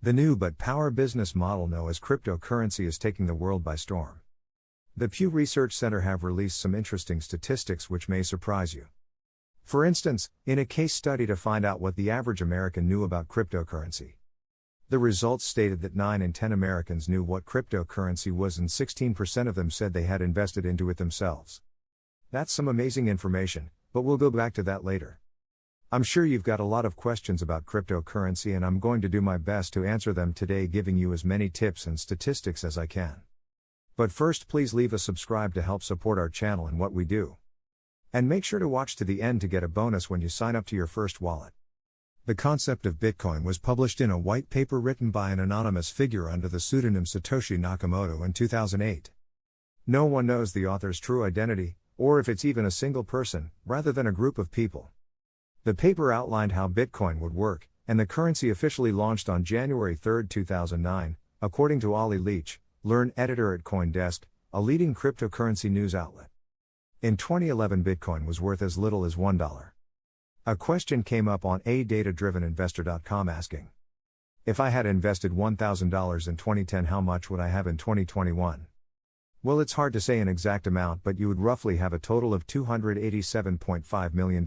The new but power business model known as cryptocurrency is taking the world by storm. The Pew Research Center have released some interesting statistics which may surprise you. For instance, in a case study to find out what the average American knew about cryptocurrency. The results stated that 9 in 10 Americans knew what cryptocurrency was and 16% of them said they had invested into it themselves. That's some amazing information, but we'll go back to that later. I'm sure you've got a lot of questions about cryptocurrency and I'm going to do my best to answer them today, giving you as many tips and statistics as I can. But first, please leave a subscribe to help support our channel and what we do. And make sure to watch to the end to get a bonus when you sign up to your first wallet. The concept of Bitcoin was published in a white paper written by an anonymous figure under the pseudonym Satoshi Nakamoto in 2008. No one knows the author's true identity, or if it's even a single person, rather than a group of people. The paper outlined how Bitcoin would work, and the currency officially launched on January 3, 2009, according to Ollie Leach, Learn editor at CoinDesk, a leading cryptocurrency news outlet. In 2011, Bitcoin was worth as little as $1. A question came up on datadriveninvestor.com asking, if I had invested $1,000 in 2010, how much would I have in 2021? Well, it's hard to say an exact amount, but you would roughly have a total of $287.5 million.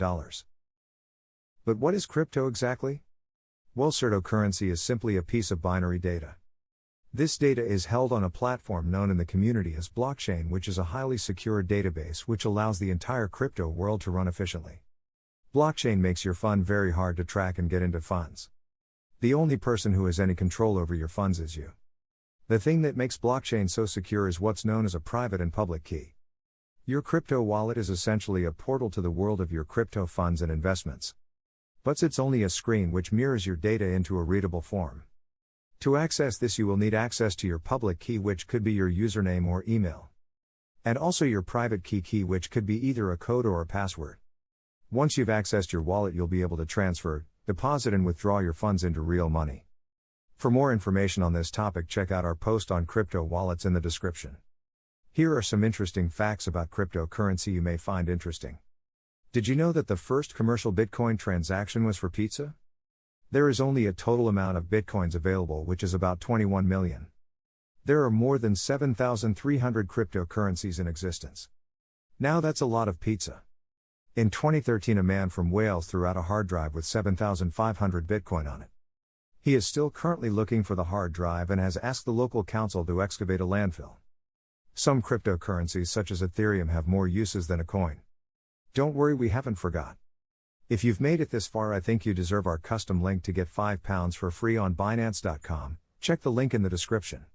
But what is crypto exactly? Well, cryptocurrency is simply a piece of binary data. This data is held on a platform known in the community as blockchain, which is a highly secure database which allows the entire crypto world to run efficiently. Blockchain makes your fund very hard to track and get into funds. The only person who has any control over your funds is you. The thing that makes blockchain so secure is what's known as a private and public key. Your crypto wallet is essentially a portal to the world of your crypto funds and investments. But it's only a screen which mirrors your data into a readable form. To access this, you will need access to your public key, which could be your username or email. And also your private key, which could be either a code or a password. Once you've accessed your wallet, you'll be able to transfer, deposit and withdraw your funds into real money. For more information on this topic, check out our post on crypto wallets in the description. Here are some interesting facts about cryptocurrency you may find interesting. Did you know that the first commercial Bitcoin transaction was for pizza? There is only a total amount of Bitcoins available, which is about 21 million. There are more than 7,300 cryptocurrencies in existence. Now that's a lot of pizza. In 2013, a man from Wales threw out a hard drive with 7,500 Bitcoin on it. He is still currently looking for the hard drive and has asked the local council to excavate a landfill. Some cryptocurrencies such as Ethereum have more uses than a coin. Don't worry, we haven't forgot. If you've made it this far, I think you deserve our custom link to get £5 for free on Binance.com. Check the link in the description.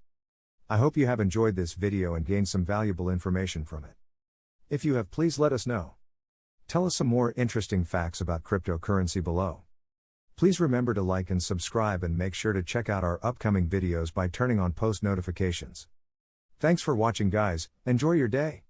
I hope you have enjoyed this video and gained some valuable information from it. If you have, please let us know. Tell us some more interesting facts about cryptocurrency below. Please remember to like and subscribe, and make sure to check out our upcoming videos by turning on post notifications. Thanks for watching, guys. Enjoy your day.